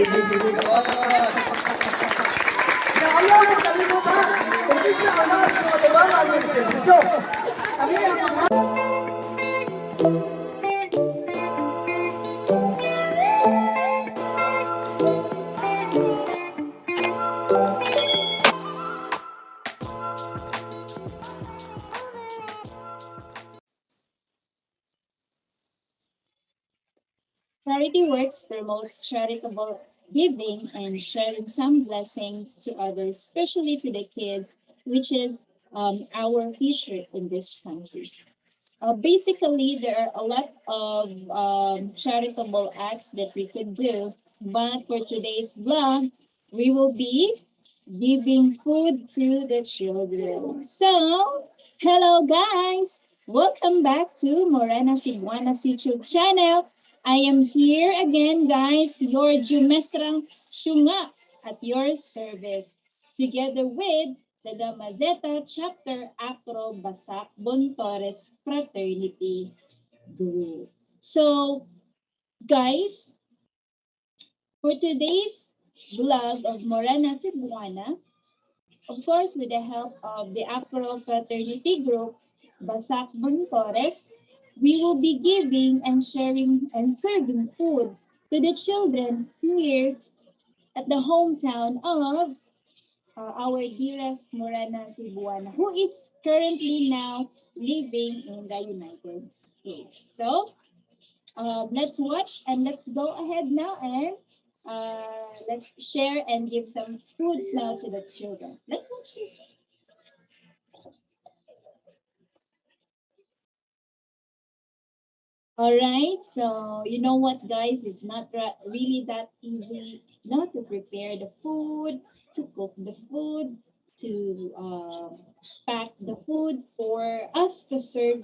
sige, sige. Ayaw mo kalimutan. Pagkita ka na sa mga diba na ang servisyo. Kami ang mga... Charity works promotes charitable giving and sharing some blessings to others, especially to the kids, which is our future in this country. Basically, there are a lot of charitable acts that we could do, but for today's vlog, we will be giving food to the children. So, hello guys! Welcome back to Morena Cebuana's YouTube channel. I am here again, guys, your Jumestra Shunga at your service, together with the Gamazeta Chapter Acro Basak Bontores Fraternity Group. So, guys, for today's vlog of Morena Cebuana, of course, with the help of the Acro Fraternity Group, Basak Bontores, we will be giving and sharing and serving food to the children here at the hometown of our dearest Morena Cebuana, who is currently now living in the United States. So, let's watch and let's go ahead now and let's share and give some foods now to the children. Let's watch it. All right, so you know what, guys? It's not really that easy not to prepare the food, to cook the food, to pack the food for us to serve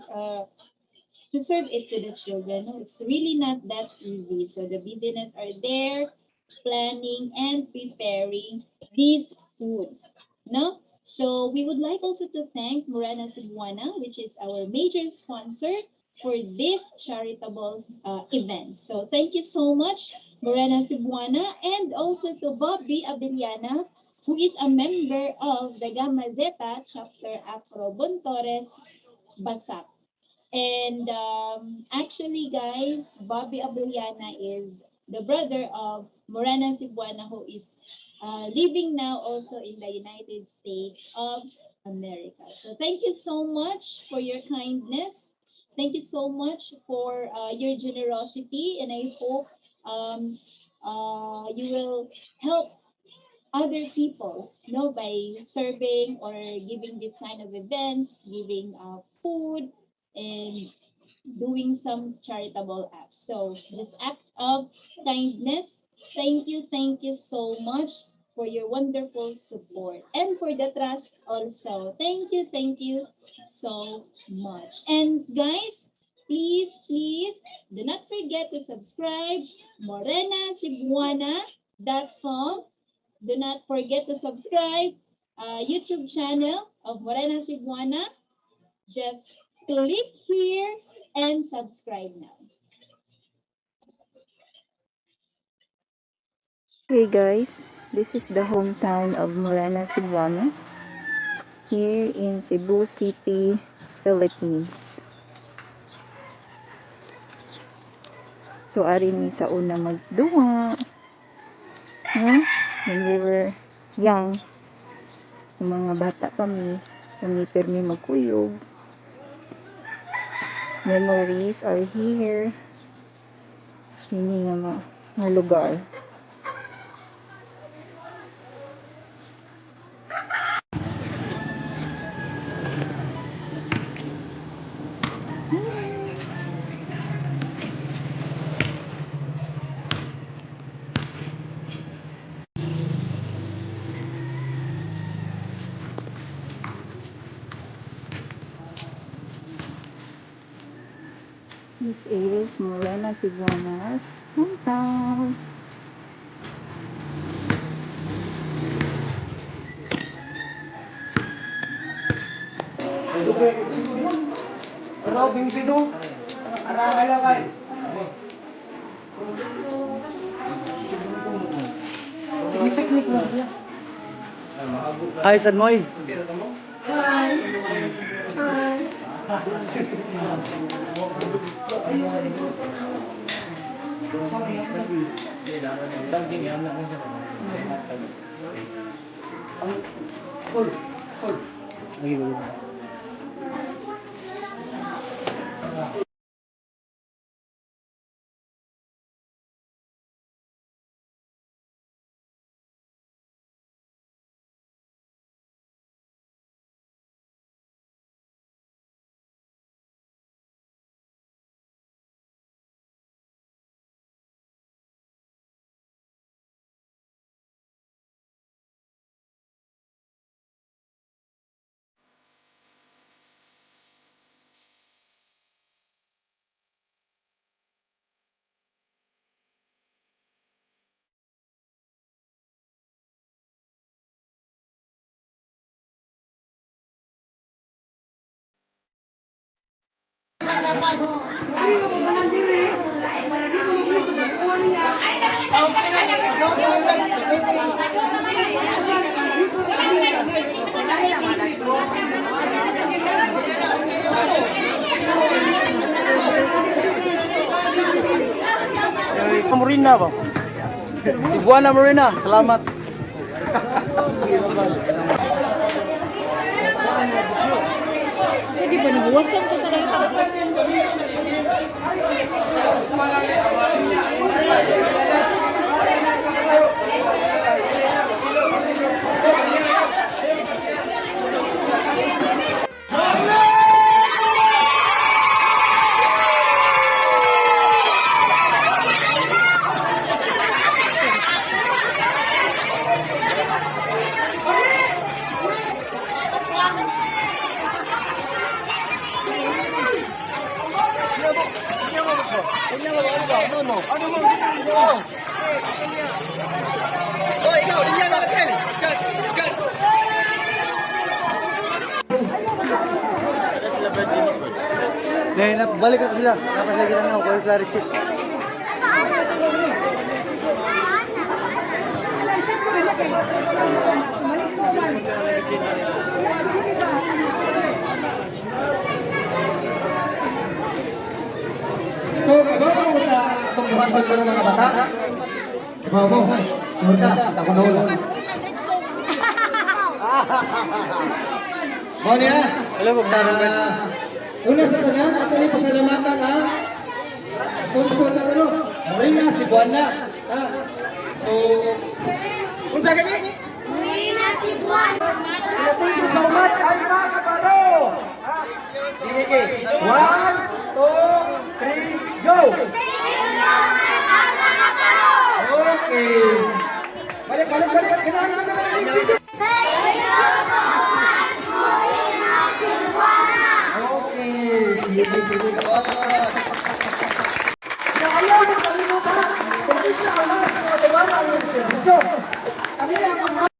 it to the children. No, it's really not that easy. So the busyness are there, planning and preparing this food. No? So we would like also to thank Morena Cebuana, which is our major sponsor for this charitable event. So thank you so much, Morena Cebuana, and also to Bobby Abeliana, who is a member of the Gamma Zeta chapter Afro Bontores Basak. And actually, guys, Bobby Abeliana is the brother of Morena Cebuana, who is living now also in the United States of America. So thank you so much for your kindness. Thank you so much for your generosity, and I hope you will help other people, by serving or giving this kind of events, giving food, and doing some charitable acts. So just act of kindness. Thank you so much for your wonderful support and for the trust also. Thank you so much. And guys, please do not forget to subscribe morenacebuana.com. Do not forget to subscribe YouTube channel of Morena Cebuana. Just click here and subscribe now. Hey guys, this is the hometown of Morena Cebuana here in Cebu City, Philippines. So ari mi sa una magduwa, when we were young, yung mga bata kami pirmi magkuyog. Memories are here. Hindi nga mga lugar. This is Morena Cebuana's hometown. Robin Pido. Arala guys. Technique lang siya. Hi, San Moy. Hi. Hi. Marina ba? Si Buana Marina, salamat. Pwede ba nabuwasan ko sa langit? Dahil balik na sila. Tapos lagi na ako. Kaya sila Richie. So, kagawa mo sa tumbuhan ko ng mga bata. Ibaw mo. Sunod ka. Ako na ulo. Mau niya? Hello, Bogdaran. Una sa tanan, ato ni pasalamatan ha. Sponsor sa ano? Marina si Buana. Ha? So, unsa gani? Marina Cebuana. Thank you so much, Alma Cabaro. Ha? Sige. 1, 2, 3, go! Okay. Balik. Kailangan mo na lang. Okay. Sige. Ayaw mo kalimutan. Kung hindi ka naman sa mga tawanan ng servisyo. Kami ang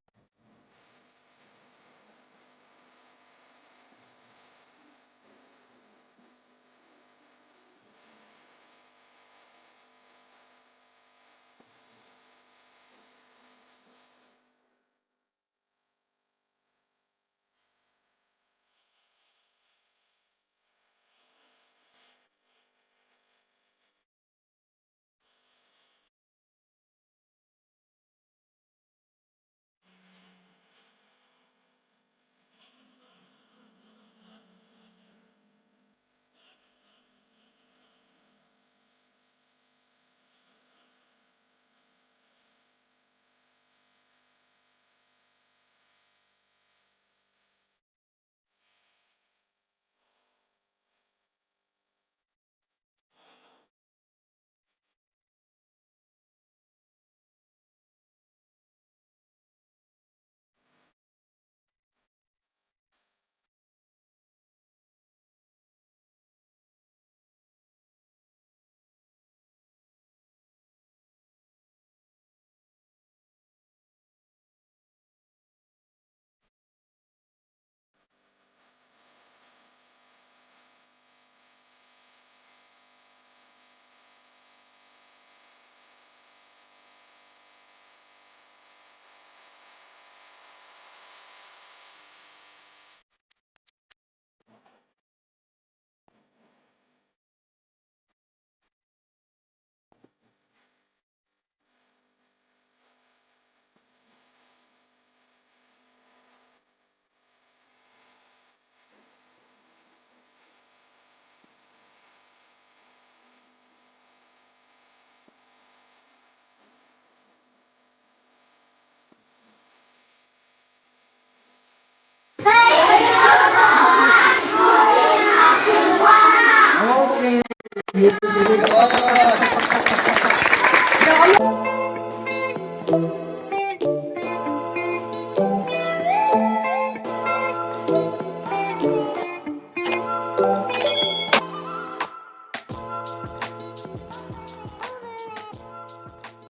Sige, sige.